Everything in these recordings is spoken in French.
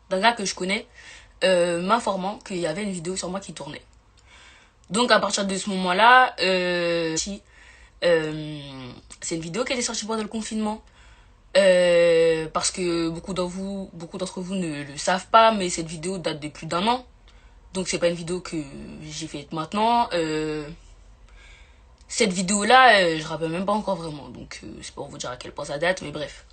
d'un gars que je connais m'informant qu'il y avait une vidéo sur moi qui tournait. Donc à partir de ce moment-là, c'est une vidéo qui était sortie pendant le confinement. Parce que beaucoup d'entre vous ne le savent pas, mais cette vidéo date de plus d'1 an. Donc c'est pas une vidéo que j'ai faite maintenant. Cette vidéo-là, je rappelle même pas encore vraiment. Donc c'est pour vous dire à quel point ça date, mais bref.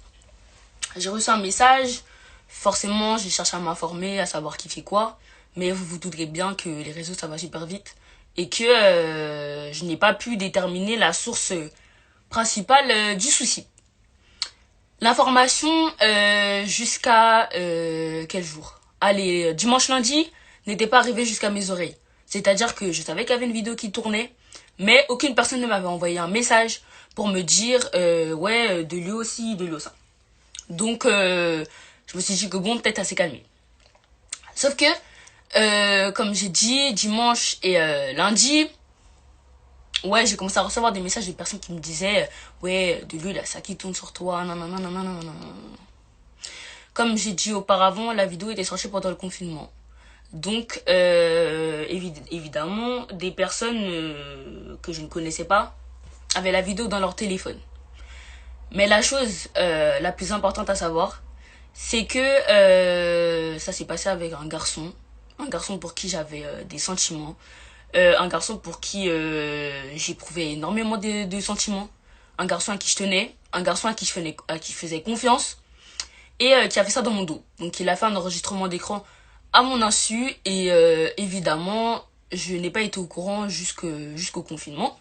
J'ai reçu un message. Forcément, j'ai cherché à m'informer, à savoir qui fait quoi. Mais vous vous douterez bien que les réseaux, ça va super vite. Et que je n'ai pas pu déterminer la source principale du souci. L'information jusqu'à quel jour? Allez, dimanche lundi n'était pas arrivée jusqu'à mes oreilles. C'est-à-dire que je savais qu'il y avait une vidéo qui tournait, mais aucune personne ne m'avait envoyé un message pour me dire ouais, de lui aussi, de lui aussi. Donc je me suis dit que bon, peut-être ça s'est calmé. Sauf que comme j'ai dit, dimanche et lundi, ouais, j'ai commencé à recevoir des messages de personnes qui me disaient ouais, de lui, là, ça qui tourne sur toi, non, non, non, non, non, non, non. Comme j'ai dit auparavant, la vidéo était sortie pendant le confinement. Donc, évidemment, des personnes que je ne connaissais pas avaient la vidéo dans leur téléphone. Mais la chose la plus importante à savoir, c'est que ça s'est passé avec un garçon pour qui j'avais des sentiments, un garçon pour qui j'éprouvais énormément de sentiments, un garçon à qui je tenais, un garçon à qui je faisais confiance, et qui a fait ça dans mon dos. Donc il a fait un enregistrement d'écran à mon insu, et évidemment je n'ai pas été au courant jusqu'au confinement.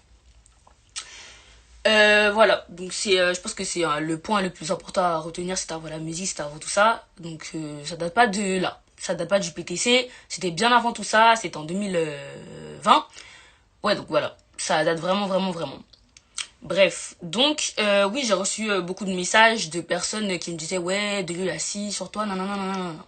Voilà, donc je pense que c'est le point le plus important à retenir, c'est avant la musique, c'est avant tout ça. Donc ça date pas de là, ça date pas du PTC, c'était bien avant tout ça, c'était en 2020. Ouais, donc voilà, ça date vraiment, vraiment, vraiment. Bref, donc oui, j'ai reçu beaucoup de messages de personnes qui me disaient ouais, de l'huile assis sur toi, non, non, non, non, non, non.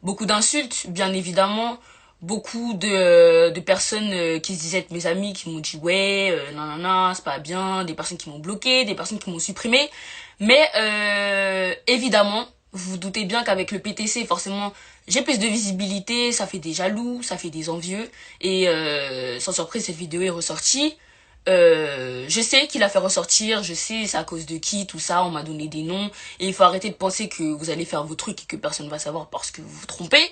Beaucoup d'insultes, bien évidemment. Beaucoup de personnes qui se disaient être mes amis, qui m'ont dit ouais, non, non, non, c'est pas bien. Des personnes qui m'ont bloqué, des personnes qui m'ont supprimé. Mais évidemment, vous vous doutez bien qu'avec le PTC, forcément, j'ai plus de visibilité, ça fait des jaloux, ça fait des envieux. Et sans surprise, cette vidéo est ressortie. Je sais qui l'a fait ressortir, je sais c'est à cause de qui, tout ça, on m'a donné des noms. Et il faut arrêter de penser que vous allez faire vos trucs et que personne va savoir parce que vous vous trompez.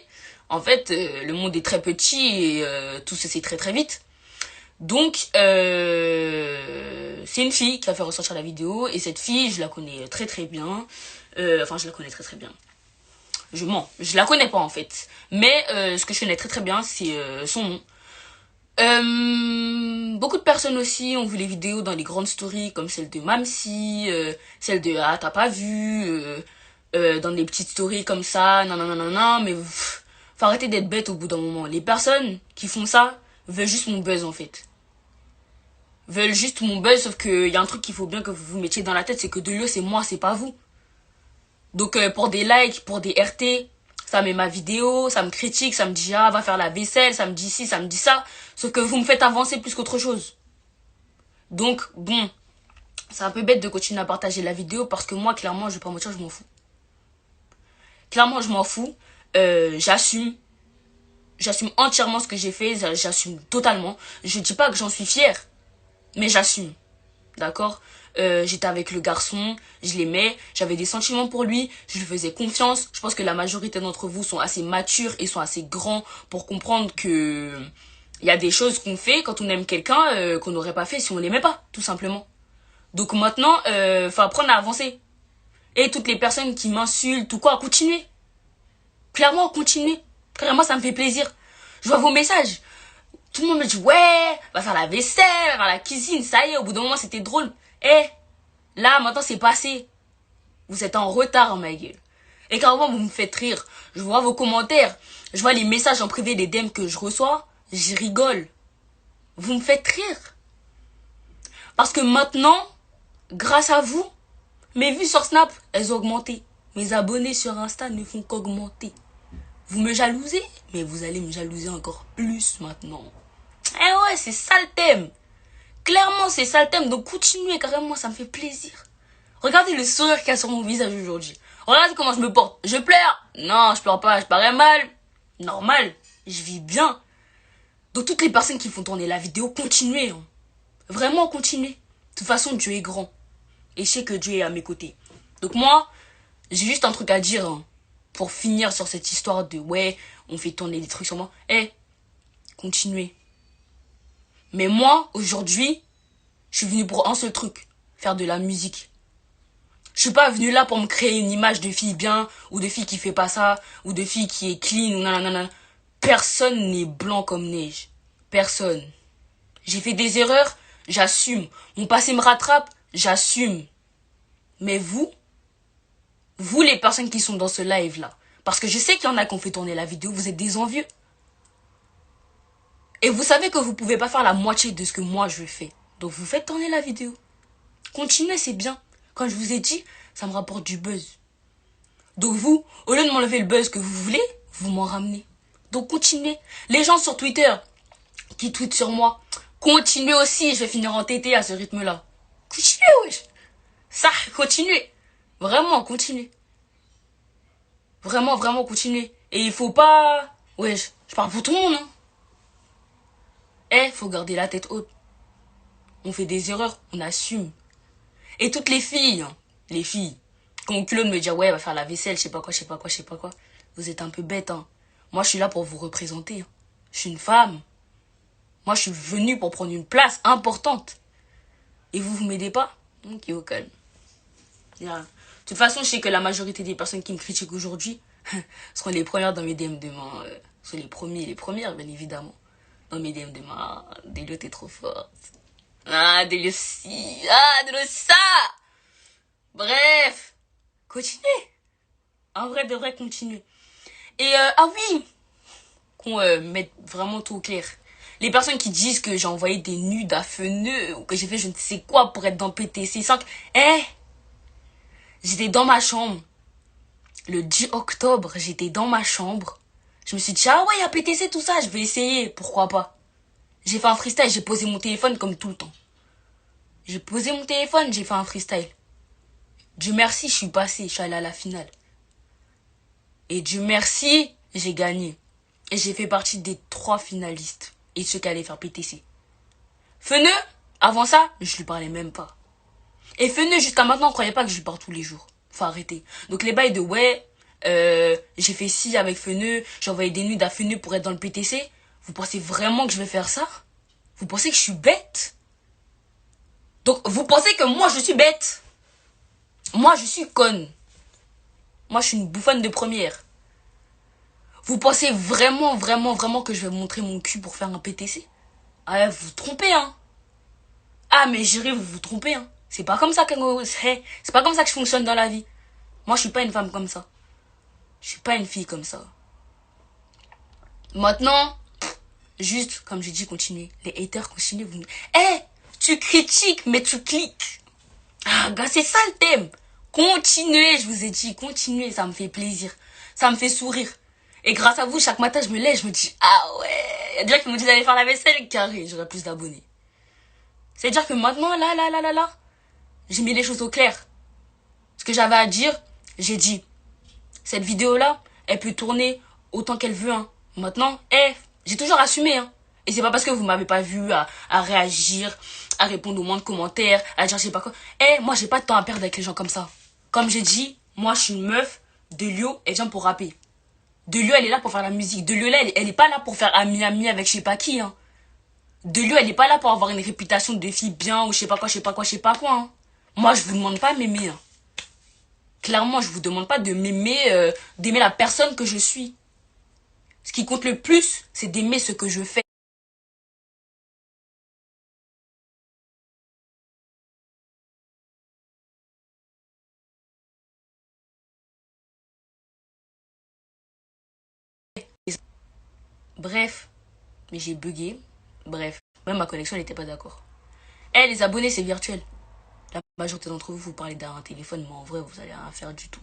En fait, le monde est très petit et tout se sait très très vite. Donc, c'est une fille qui a fait ressortir la vidéo. Et cette fille, je la connais très très bien. Enfin, je la connais très très bien. Je mens, je la connais pas en fait. Mais ce que je connais très très bien, c'est son nom. Beaucoup de personnes aussi ont vu les vidéos dans les grandes stories comme celle de Mamsi, celle de Ah t'as pas vu, dans des petites stories comme ça, non non non non non, mais faut arrêter d'être bête au bout d'un moment. Les personnes qui font ça veulent juste mon buzz en fait. Veulent juste mon buzz, sauf qu'il y a un truc qu'il faut bien que vous vous mettiez dans la tête, c'est que Delio c'est moi, c'est pas vous. Donc pour des likes, pour des RT, ça met ma vidéo, ça me critique, ça me dit ah va faire la vaisselle, ça me dit ci, ça me dit ça. Sauf que vous me faites avancer plus qu'autre chose. Donc bon, c'est un peu bête de continuer à partager la vidéo parce que moi clairement je vais pas mentir, je m'en fous. Clairement je m'en fous. J'assume entièrement ce que j'ai fait, j'assume totalement. Je dis pas que j'en suis fière, mais j'assume. D'accord? J'étais avec le garçon, je l'aimais, j'avais des sentiments pour lui, je lui faisais confiance. Je pense que la majorité d'entre vous sont assez matures et sont assez grands pour comprendre que il y a des choses qu'on fait quand on aime quelqu'un qu'on n'aurait pas fait si on l'aimait pas, tout simplement. Donc maintenant, faut apprendre à avancer. Et toutes les personnes qui m'insultent ou quoi, continuez. Clairement, continuez. Clairement, ça me fait plaisir. Je vois vos messages. Tout le monde me dit ouais, va faire la vaisselle, va faire la cuisine, ça y est, au bout d'un moment c'était drôle. Là maintenant c'est passé. Vous êtes en retard, ma gueule. Et carrément vous me faites rire. Je vois vos commentaires, je vois les messages en privé, les DM que je reçois, je rigole. Vous me faites rire. Parce que maintenant, grâce à vous, mes vues sur Snap, elles ont augmenté. Mes abonnés sur Insta ne font qu'augmenter. Vous me jalousez, mais vous allez me jalouser encore plus maintenant. Eh ouais, c'est ça le thème. Clairement, c'est ça le thème. Donc continuez, carrément, ça me fait plaisir. Regardez le sourire qu'il y a sur mon visage aujourd'hui. Regarde comment je me porte. Je pleure. Non, je pleure pas, je parais mal. Normal, je vis bien. Donc toutes les personnes qui font tourner la vidéo, continuez. Hein. Vraiment, continuez. De toute façon, Dieu est grand. Et je sais que Dieu est à mes côtés. Donc moi, j'ai juste un truc à dire. Hein, pour finir sur cette histoire de ouais, on fait tourner des trucs sur moi. Continuez. Mais moi, aujourd'hui, je suis venu pour un seul truc. Faire de la musique. Je suis pas venu là pour me créer une image de fille bien, ou de fille qui fait pas ça, ou de fille qui est clean, ou nanana. Personne n'est blanc comme neige. Personne. J'ai fait des erreurs, j'assume. Mon passé me rattrape, j'assume. Mais vous les personnes qui sont dans ce live là, parce que je sais qu'il y en a qui ont fait tourner la vidéo, vous êtes des envieux. Et vous savez que vous pouvez pas faire la moitié de ce que moi je fais. Donc vous faites tourner la vidéo. Continuez, c'est bien. Quand je vous ai dit, ça me rapporte du buzz. Donc vous, au lieu de m'enlever le buzz que vous voulez, vous m'en ramenez. Donc continuez. Les gens sur Twitter qui tweetent sur moi, continuez aussi, je vais finir en tété à ce rythme-là. Continuez, wesh. Ça, continuez. Vraiment, continuez. Vraiment, vraiment, continuez. Et il faut pas... Wesh, je parle pour tout le monde, hein. Faut garder la tête haute. On fait des erreurs, on assume. Et toutes les filles, hein, les filles, qui ont le culot de me dire, ouais, va faire la vaisselle, je sais pas quoi, je sais pas quoi, je sais pas quoi. Vous êtes un peu bêtes, hein. Moi, je suis là pour vous représenter. Hein. Je suis une femme. Moi, je suis venue pour prendre une place importante. Et vous m'aidez pas? Ok, au calme. Yeah. De toute façon, je sais que la majorité des personnes qui me critiquent aujourd'hui seront les premières dans mes DM demain. Sont les premiers, les premières, bien évidemment. Dans mes DM demain. Ah, Delio, t'es trop forte. Ah, Delio, si. Ah, Delio, ça. Bref. Continuez. En vrai, de vrai, continuer. Et, ah oui. Qu'on mette vraiment tout au clair. Les personnes qui disent que j'ai envoyé des nudes à Feneux ou que j'ai fait je ne sais quoi pour être dans PTC 5. J'étais dans ma chambre. Le 10 octobre, j'étais dans ma chambre. Je me suis dit, ah ouais, il y a PTC, tout ça, je vais essayer. Pourquoi pas? J'ai fait un freestyle, j'ai posé mon téléphone comme tout le temps. J'ai posé mon téléphone, j'ai fait un freestyle. Dieu merci, je suis passé, je suis allé à la finale. Et Dieu merci, j'ai gagné. Et j'ai fait partie des 3 finalistes. Et ceux qui allaient faire PTC. Feneux, avant ça, je lui parlais même pas. Et Feneux, jusqu'à maintenant, on croyait pas que je lui parle tous les jours. Faut arrêter. Donc les bails de ouais, j'ai fait ci avec Feneux, j'ai envoyé des nudes à Feneux pour être dans le PTC. Vous pensez vraiment que je vais faire ça? Vous pensez que je suis bête? Donc vous pensez que moi je suis bête? Moi je suis conne. Moi je suis une bouffonne de première. Vous pensez vraiment, vraiment, vraiment que je vais montrer mon cul pour faire un PTC? Ah, vous vous trompez, hein. Ah, mais j'irai, vous vous trompez, hein. C'est pas comme ça que c'est pas comme ça que je fonctionne dans la vie. Moi, je suis pas une femme comme ça. Je suis pas une fille comme ça. Maintenant, juste, comme j'ai dit, continuez. Les haters, continuez. Vous... tu critiques, mais tu cliques. Ah, gars, c'est ça le thème. Continuez, je vous ai dit, continuez, ça me fait plaisir. Ça me fait sourire. Et grâce à vous, chaque matin, je me lève, je me dis, ah ouais. Il y a des gens qui me disent d'aller faire la vaisselle, carré, j'aurai plus d'abonnés. C'est-à-dire que maintenant, là, j'ai mis les choses au clair. Ce que j'avais à dire, j'ai dit. Cette vidéo-là, elle peut tourner autant qu'elle veut, hein. Maintenant, j'ai toujours assumé, hein. Et c'est pas parce que vous m'avez pas vu à réagir, à répondre aux moins de commentaires, à dire je sais pas quoi. Moi, j'ai pas de temps à perdre avec les gens comme ça. Comme j'ai dit, moi, je suis une meuf. Delio, elle vient pour rapper. Delio, elle est là pour faire la musique. Delio, là, elle est pas là pour faire ami-ami avec je sais pas qui, hein. Delio, elle est pas là pour avoir une réputation de fille bien ou je sais pas quoi, je sais pas quoi, je sais pas quoi, hein. Moi, je vous demande pas m'aimer, hein. Clairement, je vous demande pas de m'aimer, d'aimer la personne que je suis. Ce qui compte le plus, c'est d'aimer ce que je fais. Bref, mais j'ai bugué. Bref, même ma connexion n'était pas d'accord. Les abonnés, c'est virtuel. La majorité d'entre vous, vous parlez d'un téléphone, mais en vrai, vous allez rien faire du tout.